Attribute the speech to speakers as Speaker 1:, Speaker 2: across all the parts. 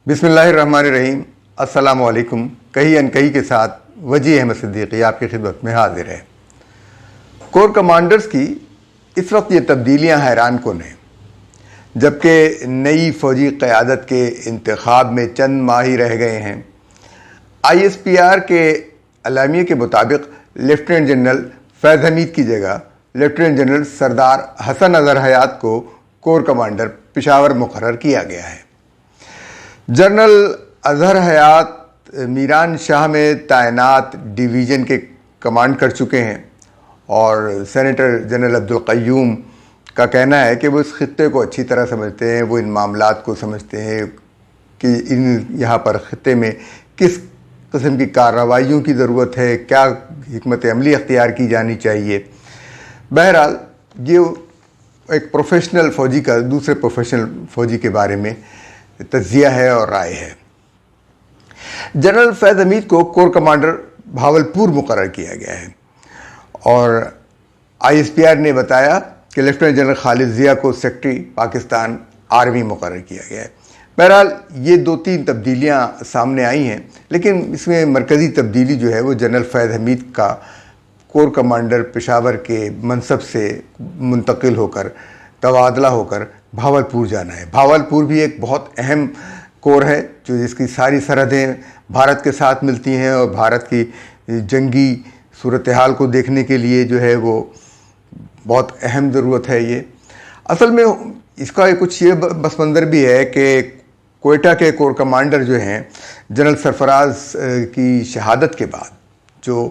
Speaker 1: बिस्मिल्लाहिर्रहमानिर्रहीम। अस्सलामु अलैकुम। कहीं अनकहीं के साथ वजी अहमद सिद्दीकी आपकी खिदमत में हाजिर है। कोर कमांडर्स की इस वक्त ये तब्दीलियां हैरान कुन हैं। जबकि नई फ़ौजी क़यादत के इंतखाब में चंद माह ही रह गए हैं। ISPR के अलामिये के मुताबिक लेफ्टिनेंट जनरल फैज़ हमीद की जगह लेफ्टिनेंट जनरल सरदार हसन अज़हर हयात को कोर कमांडर पेशावर मुकर्रर किया गया है। जनरल अज़हर हयात मीरान शाह में तैनात डिवीज़न के कमांड कर चुके हैं और सेनेटर जनरल अब्दुल क़य्यूम का कहना है कि वो इस खित्ते को अच्छी तरह समझते हैं, वो इन मामलात को समझते हैं कि यहाँ पर खित्ते में किस किस्म की कार्रवाइयों की ज़रूरत है, क्या हिकमत अमली अख्तियार की जानी चाहिए। बहरहाल ये एक प्रोफेशनल फ़ौजी का दूसरे प्रोफेशनल फ़ौजी के बारे में तज्जिया है और राय है। जनरल फैज़ हमीद को कोर कमांडर भावलपुर मुकर्रर किया गया है और ISPR ने बताया कि लेफ्टिनेंट जनरल खालिद ज़िया को सेक्रेटरी पाकिस्तान आर्मी मुकर्रर किया गया है। बहरहाल ये 2-3 तब्दीलियाँ सामने आई हैं, लेकिन इसमें मरकज़ी तब्दीली जो है वो जनरल फैज़ हमीद का कोर कमांडर पेशावर के मनसब से मुंतकिल होकर तबादला होकर भावलपुर जाना है। भावलपुर भी एक बहुत अहम कोर है जो जिसकी सारी सरहदें भारत के साथ मिलती हैं और भारत की जंगी सूरत हाल को देखने के लिए जो है वो बहुत अहम ज़रूरत है। ये असल में इसका कुछ ये बस मंज़र भी है कि कोयटा के कोर कमांडर जो हैं जनरल सरफराज की शहादत के बाद जो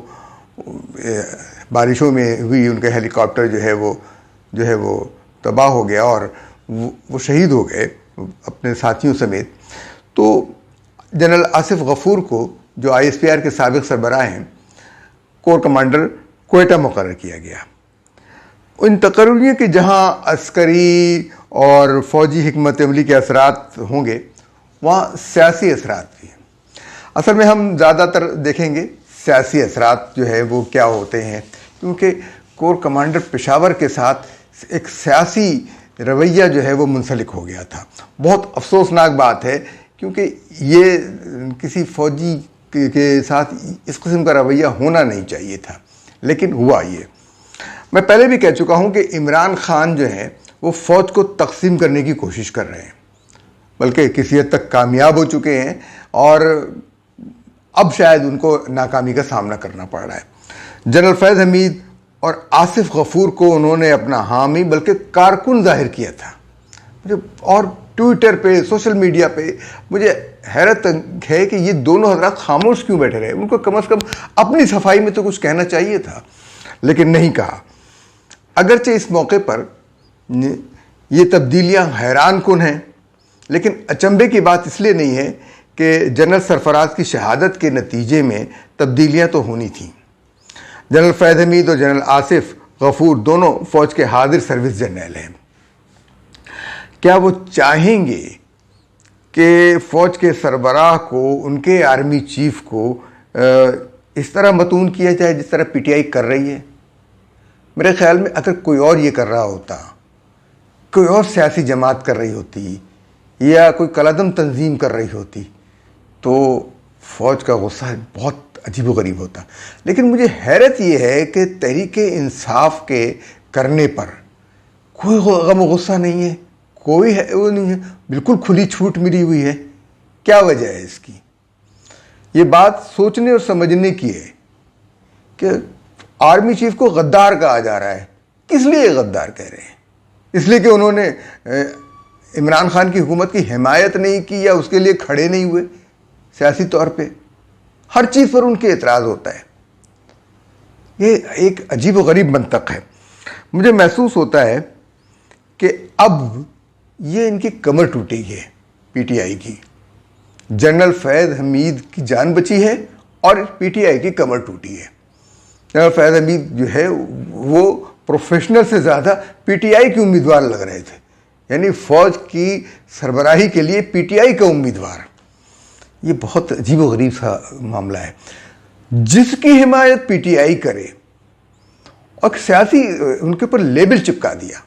Speaker 1: बारिशों में हुई उनका हेलीकॉप्टर जो है वो तबाह हो गया और वो शहीद हो गए अपने साथियों समेत। तो जनरल आसिफ गफूर को जो ISPR के साबिक़ सरबराह हैं कोर कमांडर कोयटा मुकर्रर किया गया। इन तकर्रियों के जहाँ अस्करी और फ़ौजी हिकमत अमली के असरात होंगे वहाँ सियासी असरात भी हैं। असल में हम ज़्यादातर देखेंगे सियासी असरात जो है वो क्या होते हैं, क्योंकि कोर कमांडर पेशावर के साथ एक सियासी रवैया जो है वो मुंसलिक हो गया था। बहुत अफसोसनाक बात है क्योंकि ये किसी फ़ौजी के साथ इस किस्म का रवैया होना नहीं चाहिए था, लेकिन हुआ ये। मैं पहले भी कह चुका हूँ कि इमरान खान जो है वो फ़ौज को तकसीम करने की कोशिश कर रहे हैं, बल्कि किसी हद तक कामयाब हो चुके हैं और अब शायद उनको नाकामी का सामना करना पड़ रहा है। जनरल फैज़ हमीद और आसिफ गफूर को उन्होंने अपना हामी बल्कि कारकुन जाहिर किया था। मुझे और ट्विटर पे सोशल मीडिया पे मुझे हैरत है कि ये दोनों हज़रात खामोश क्यों बैठे रहे। उनको कम से कम अपनी सफाई में तो कुछ कहना चाहिए था, लेकिन नहीं कहा। अगरचे इस मौके पर ये तब्दीलियाँ हैरान कुन हैं, लेकिन अचंभे की बात इसलिए नहीं है कि जनरल सरफराज की शहादत के नतीजे में तब्दीलियाँ तो होनी थीं। जनरल फैज़ हमीद और जनरल आसिफ गफूर दोनों फ़ौज के हाजिर सर्विस जर्नल हैं। क्या वो चाहेंगे कि फ़ौज के सरबराह को, उनके आर्मी चीफ को इस तरह मतून किया जाए जिस तरह PTI कर रही है? मेरे ख्याल में अगर कोई और ये कर रहा होता, कोई और सियासी जमात कर रही होती या कोई कलादम तंजीम कर रही होती तो फ़ौज का गुस्सा बहुत अजीबोगरीब होता। लेकिन मुझे हैरत ये है कि तहरीके इंसाफ के करने पर कोई गम गुस्सा नहीं है, कोई है वो नहीं है, बिल्कुल खुली छूट मिली हुई है। क्या वजह है इसकी? ये बात सोचने और समझने की है कि आर्मी चीफ को गद्दार कहा जा रहा है। किस लिए गद्दार कह रहे हैं? इसलिए कि उन्होंने इमरान खान की हुकूमत की हिमायत नहीं की या उसके लिए खड़े नहीं हुए सियासी तौर पे। हर चीज़ पर उनके एतराज़ होता है। ये एक अजीब व गरीब मंतक है। मुझे महसूस होता है कि अब ये इनकी कमर टूटी है PTI की। जनरल फैज़ हमीद की जान बची है और PTI की कमर टूटी है। जनरल फैज़ हमीद जो है वो प्रोफेशनल से ज़्यादा PTI के उम्मीदवार लग रहे थे, यानी फ़ौज की सरबराही के लिए PTI का उम्मीदवार। ये बहुत अजीब व गरीब सा मामला है। जिसकी हिमायत PTI करे और सियासी उनके ऊपर लेबल चिपका दिया,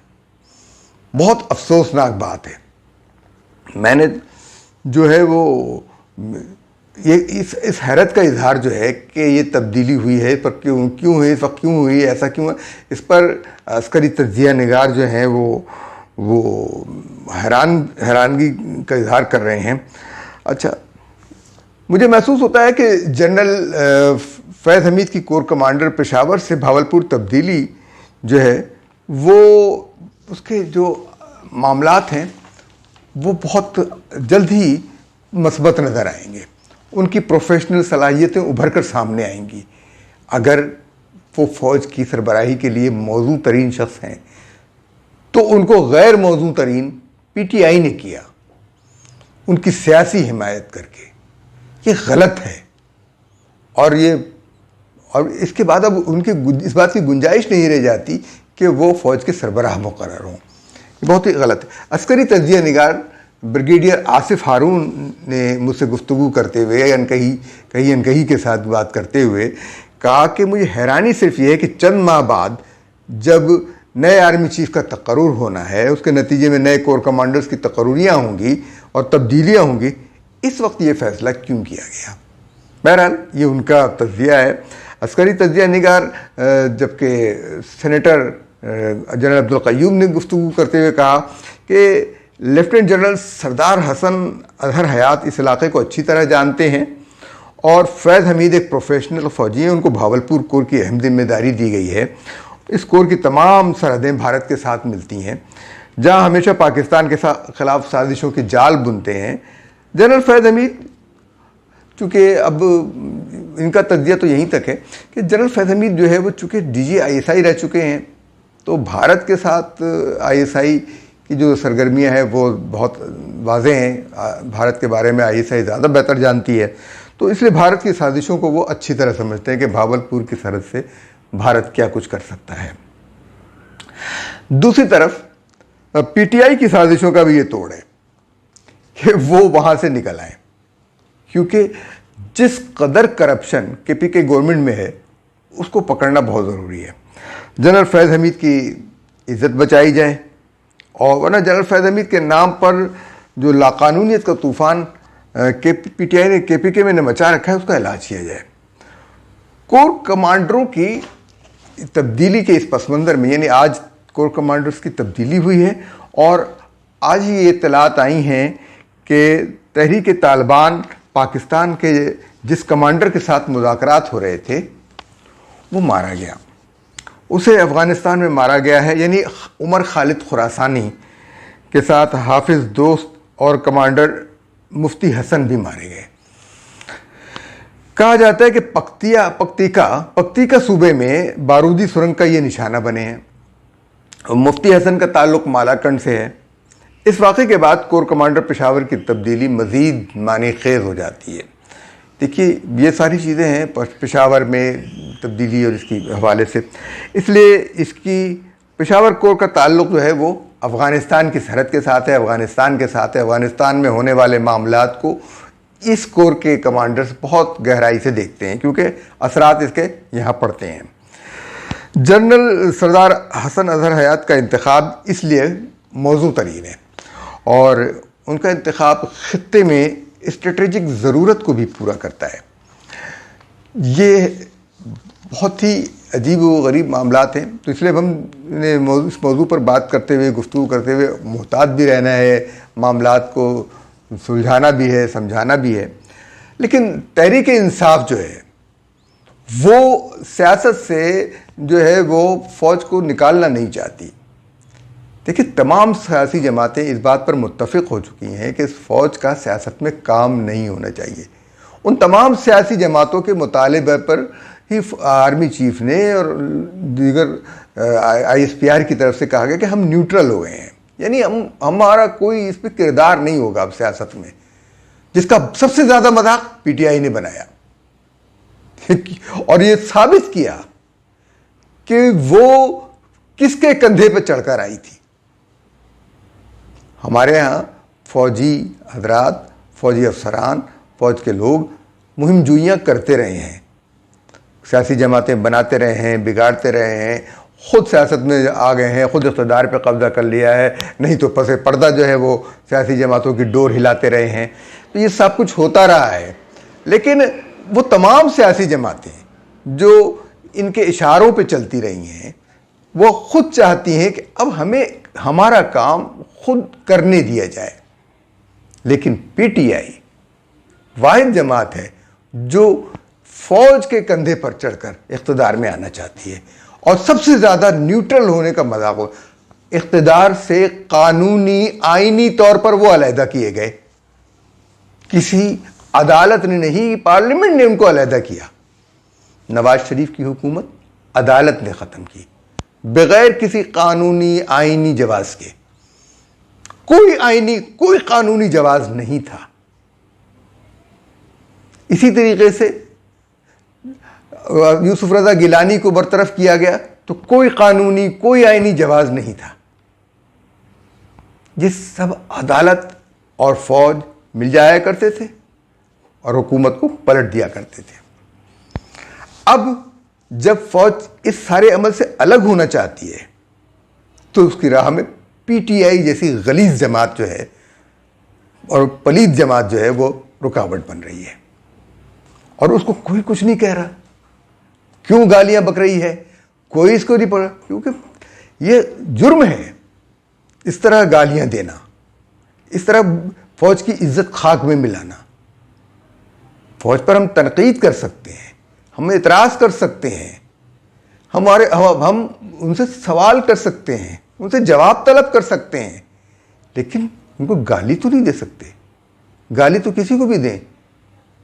Speaker 1: बहुत अफसोसनाक बात है। मैंने जो है वो ये इस हैरत का इजहार जो है कि ये तब्दीली हुई है, पर क्यों हुई, इस वक्त क्यों हुई, ऐसा क्यों है, इस पर अस्करी तज्जिया निगार जो हैं वो हैरानगी का इजहार कर रहे हैं। अच्छा, मुझे महसूस होता है कि जनरल फैज़ हमीद की कोर कमांडर पेशावर से भावलपुर तब्दीली जो है वो उसके जो मामलात हैं वो बहुत जल्द ही मस्बत नज़र आएंगे। उनकी प्रोफेशनल सलाहियतें उभर कर सामने आएंगी। अगर वो फ़ौज की सरबराही के लिए मौजू तरीन शख्स हैं तो उनको गैर मौजू तरीन PTI ने किया उनकी सियासी हिमायत करके। ये गलत है और इसके बाद अब उनके इस बात की गुंजाइश नहीं रह जाती कि वो फ़ौज के सरबराह मुकर्रर हों। ये बहुत ही गलत है। अस्करी तज्जिया निगार ब्रिगेडियर आसिफ हारून ने मुझसे गुफ्तगू करते हुए अनकही के साथ बात करते हुए कहा कि मुझे हैरानी सिर्फ ये है कि चंद माह बाद जब नए आर्मी चीफ का तकर्रुर होना है, उसके नतीजे में नए कोर कमांडर्स की तकर्रुरियाँ होंगी और तब्दीलियाँ होंगी, इस वक्त ये फैसला क्यों किया गया। बहरहाल ये उनका तज्जिया है। अस्करी तज्जिया निगार जबकि सेनेटर जनरल अब्दुल क़य्यूम ने गुफ्तगू करते हुए कहा कि लेफ्टिनेंट जनरल सरदार हसन अजहर हयात इस इलाके को अच्छी तरह जानते हैं और फैज़ हमीद एक प्रोफेशनल फ़ौजी हैं। उनको भावलपुर कोर की अहम जिम्मेदारी दी गई है। इस कोर की तमाम सरहदें भारत के साथ मिलती हैं, जहां हमेशा पाकिस्तान के खिलाफ साजिशों के जाल बुनते हैं। जनरल फैज़ हमीद, चूँकि अब इनका तज्जिया तो यहीं तक है कि जनरल फैज़ हमीद जो है वो चूँकि DG ISI रह चुके हैं, तो भारत के साथ ISI की जो सरगर्मियाँ हैं वो बहुत वाज़ेह हैं। भारत के बारे में ISI ज़्यादा बेहतर जानती है, तो इसलिए भारत की साजिशों को वो अच्छी तरह समझते हैं कि भावलपुर की सरहद से भारत क्या कुछ कर सकता है। दूसरी तरफ PTI की साजिशों का भी ये तोड़ है कि वो वहाँ से निकल आए, क्योंकि जिस कदर करप्शन KPK गवर्नमेंट में है उसको पकड़ना बहुत ज़रूरी है। जनरल फैज़ हमीद की इज़्ज़त बचाई जाए और वरना जनरल फैज़ हमीद के नाम पर जो लाकानूनियत का तूफ़ान PTI ने KPK में मचा रखा है उसका इलाज किया जाए। कोर कमांडरों की तब्दीली के इस पस मंज़र में, यानी आज कोर कमांडर्स की तब्दीली हुई है और आज ही ये इत्तलात आई हैं कि तहरीक तालिबान पाकिस्तान के जिस कमांडर के साथ मुज़ाकरात हो रहे थे वो मारा गया। उसे अफ़गानिस्तान में मारा गया है। यानी उमर खालिद खुरासानी के साथ हाफिज़ दोस्त और कमांडर मुफ्ती हसन भी मारे गए। कहा जाता है कि पक्तिका सूबे में बारूदी सुरंग का ये निशाना बने हैं। मुफ्ती हसन का ताल्लुक़ मालाकंड से है। इस वाक़े के बाद कोर कमांडर पेशावर की तब्दीली मज़ीद मानी खेज़ हो जाती है। देखिए, ये सारी चीज़ें हैं पेशावर में तब्दीली और इसकी हवाले से, इसलिए इसकी पेशावर कोर का ताल्लुक़ जो है वो अफ़गानिस्तान की सरहद के साथ है, अफ़गानिस्तान के साथ है। अफ़गानिस्तान में होने वाले मामलात को इस कोर के कमांडर्स बहुत गहराई से देखते हैं, क्योंकि असरात इसके यहाँ पड़ते हैं। जनरल सरदार हसन अजहर हयात का इंतखाब इसलिए मौजू तरीन है और उनका इंतखाब ख़ित्ते में स्ट्रेटेजिक ज़रूरत को भी पूरा करता है। ये बहुत ही अजीब व गरीब मामलात हैं, तो इसलिए हमने इस मौजू पर बात करते हुए, गुफ्तगू करते हुए मुहतात भी रहना है, मामलात को सुलझाना भी है, समझाना भी है। लेकिन तहरीक इंसाफ जो है वो सियासत से जो है वो फ़ौज को निकालना नहीं चाहती। देखिए, तमाम सियासी जमातें इस बात पर मुत्तफ़िक़ हो चुकी हैं कि इस फ़ौज का सियासत में काम नहीं होना चाहिए। उन तमाम सियासी जमातों के मुतालिबे पर ही आर्मी चीफ ने और दीगर ISPR की तरफ से कहा गया कि हम न्यूट्रल हो गए हैं, यानी हमारा कोई इस पर किरदार नहीं होगा अब सियासत में, जिसका सबसे ज़्यादा मजाक PTI ने बनाया और ये साबित किया कि वो किसके कंधे पर चढ़कर आई थी। हमारे यहाँ फ़ौजी हजरात, फ़ौजी अफसरान, फ़ौज के लोग मुहिम जुइयाँ करते रहे हैं, सियासी जमातें बनाते रहे हैं, बिगाड़ते रहे हैं, खुद सियासत में आ गए हैं, खुद इक़्तिदार पे कब्ज़ा कर लिया है, नहीं तो पसे पर्दा जो है वो सियासी जमातों की डोर हिलाते रहे हैं। तो ये सब कुछ होता रहा है, लेकिन वो तमाम सियासी जमातें जो इनके इशारों पे चलती रही हैं, वो खुद चाहती हैं कि अब हमें हमारा काम खुद करने दिया जाए। लेकिन पीटीआई वाहिद जमात है जो फौज के कंधे पर चढ़कर इक़्तिदार में आना चाहती है, और सबसे ज़्यादा न्यूट्रल होने का मजाक हो। इक़्तिदार से कानूनी आईनी तौर पर वो अलहदा किए गए, किसी अदालत ने नहीं, पार्लियामेंट ने उनको अलहदा किया। नवाज शरीफ की हुकूमत अदालत ने ख़त्म की बग़ैर किसी कानूनी आईनी जवाज़ के। कोई कानूनी जवाज़ नहीं था। इसी तरीके से यूसुफ रज़ा गिलानी को बरतरफ किया गया तो कोई कानूनी, कोई आईनी जवाज़ नहीं था। ये सब अदालत और फौज मिल जाया करते थे और हुकूमत को पलट दिया करते थे। अब जब फौज इस सारे अमल से अलग होना चाहती है तो उसकी राह में पीटीआई जैसी गलीज़ जमात जो है और पलीद जमात जो है वो रुकावट बन रही है, और उसको कोई कुछ नहीं कह रहा। क्यों गालियां बक रही है, कोई इसको नहीं पड़ा, क्योंकि ये जुर्म है इस तरह गालियां देना, इस तरह फौज की इज्जत खाक में मिलाना। फौज पर हम तनकीद कर सकते हैं, हम एतराज़ कर सकते हैं, हम उनसे सवाल कर सकते हैं, उनसे जवाब तलब कर सकते हैं, लेकिन उनको गाली तो नहीं दे सकते। गाली तो किसी को भी दें,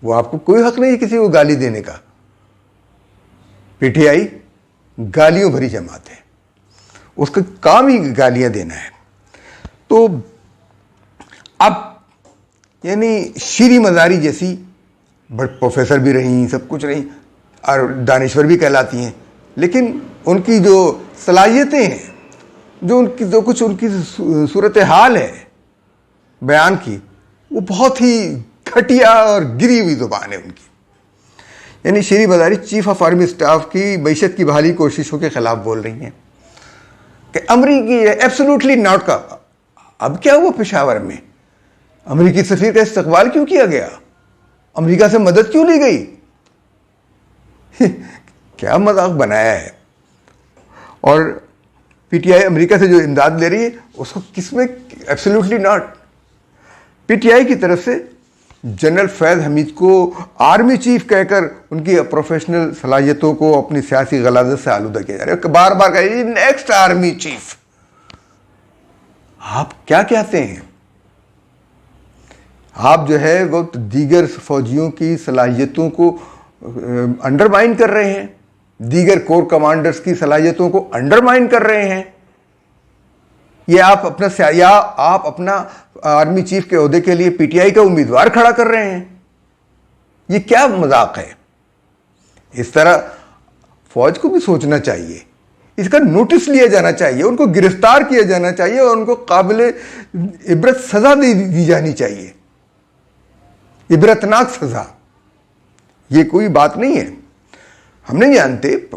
Speaker 1: वो आपको कोई हक नहीं है किसी को गाली देने का। पीटीआई गालियों भरी जमात है, उसका काम ही गालियां देना है। तो अब यानी शीरी मज़ारी जैसी बड़ प्रोफेसर भी रही, सब कुछ रही और दानिश्वर भी कहलाती हैं, लेकिन उनकी जो सलाहियतें हैं, जो कुछ उनकी सूरत हाल है बयान की, वो बहुत ही घटिया और गिरी हुई ज़ुबान है उनकी। यानी Shireen Mazari chief of army staff की मईशत की बहाली कोशिशों के खिलाफ बोल रही हैं कि अमरीकी एब्सोल्युटली नॉट का। अब क्या हुआ पेशावर में? अमरीकी सफ़ीर का इस्तकबाल क्यों किया गया? अमरीका से मदद क्यों ली गई? क्या मजाक बनाया है। और पीटीआई अमेरिका से जो इमदाद ले रही है उसको किसमें एब्सोल्युटली नॉट। पीटीआई की तरफ से जनरल फैज़ हमीद को आर्मी चीफ कहकर उनकी प्रोफेशनल सलाहियतों को अपनी सियासी गलाजत से आलूदा किया जा रहा है। बार बार कह नेक्स्ट आर्मी चीफ। आप क्या कहते हैं? आप जो है वो दीगर फौजियों की सलाहियतों को अंडरमाइन कर रहे हैं, दीगर कोर कमांडर्स की सलाहियतों को अंडरमाइन कर रहे हैं। ये आप अपना आर्मी चीफ के ओहदे के लिए पीटीआई का उम्मीदवार खड़ा कर रहे हैं। ये क्या मजाक है? इस तरह फौज को भी सोचना चाहिए, इसका नोटिस लिया जाना चाहिए, उनको गिरफ्तार किया जाना चाहिए और उनको काबिल इबरत सजा दी जानी चाहिए, इबरतनाक सजा। ये कोई बात नहीं है। हम नहीं जानते,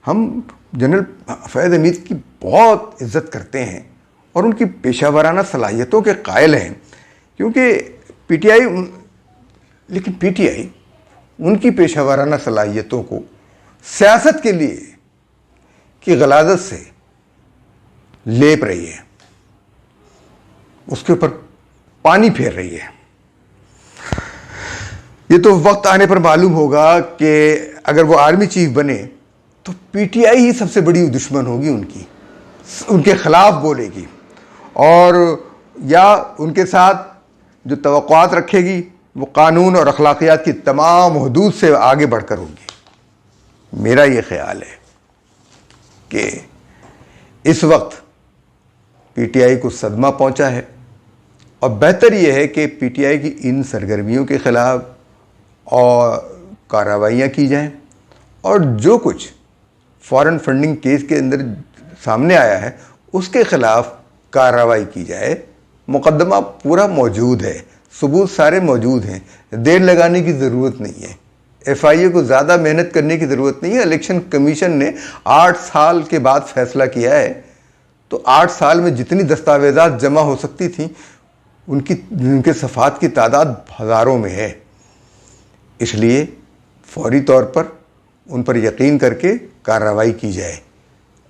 Speaker 1: हम जनरल फैज़ हमीद की बहुत इज्जत करते हैं और उनकी पेशावराना सलाहियतों के कायल हैं, क्योंकि पीटीआई उनकी पेशावराना सलाहियतों को सियासत के लिए की गलाजत से लेप रही है, उसके ऊपर पानी फेर रही है। ये तो वक्त आने पर मालूम होगा कि अगर वो आर्मी चीफ बने तो पीटीआई ही सबसे बड़ी दुश्मन होगी उनके खिलाफ बोलेगी, और या उनके साथ जो तवक्कुआत रखेगी वो कानून और अखलाकियात की तमाम हदूद से आगे बढ़कर होंगी। मेरा ये ख्याल है कि इस वक्त पीटीआई को सदमा पहुंचा है और बेहतर यह है कि पीटीआई की इन सरगर्मियों के ख़िलाफ़ और कार्रवाइयाँ की जाएं, और जो कुछ फॉरेन फंडिंग केस के अंदर सामने आया है उसके ख़िलाफ़ कार्रवाई की जाए। मुकदमा पूरा मौजूद है, सबूत सारे मौजूद हैं, देर लगाने की ज़रूरत नहीं है। FIA को ज़्यादा मेहनत करने की ज़रूरत नहीं है। इलेक्शन कमीशन ने 8 साल के बाद फैसला किया है, तो 8 साल में जितनी दस्तावेज़ात जमा हो सकती थी उनके सफ़ात की तादाद हज़ारों में है। इसलिए फौरी तौर पर उन पर यकीन करके कार्रवाई की जाए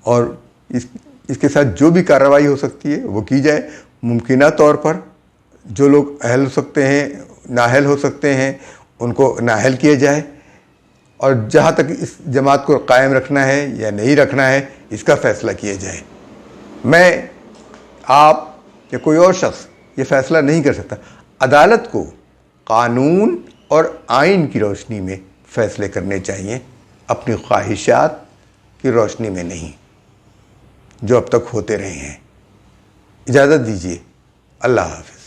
Speaker 1: और इसके साथ जो भी कार्रवाई हो सकती है वो की जाए। मुमकिना तौर पर जो लोग अहल हो सकते हैं, नाअहल हो सकते हैं, उनको नाअहल किया जाए और जहाँ तक इस जमात को कायम रखना है या नहीं रखना है इसका फ़ैसला किया जाए। मैं, आप या कोई और शख्स ये फ़ैसला नहीं कर सकता। अदालत को कानून और आइन की रोशनी में फ़ैसले करने चाहिए, अपनी ख्वाहिशात की रोशनी में नहीं, जो अब तक होते रहे हैं। इजाज़त दीजिए। अल्लाह हाफ़िज़।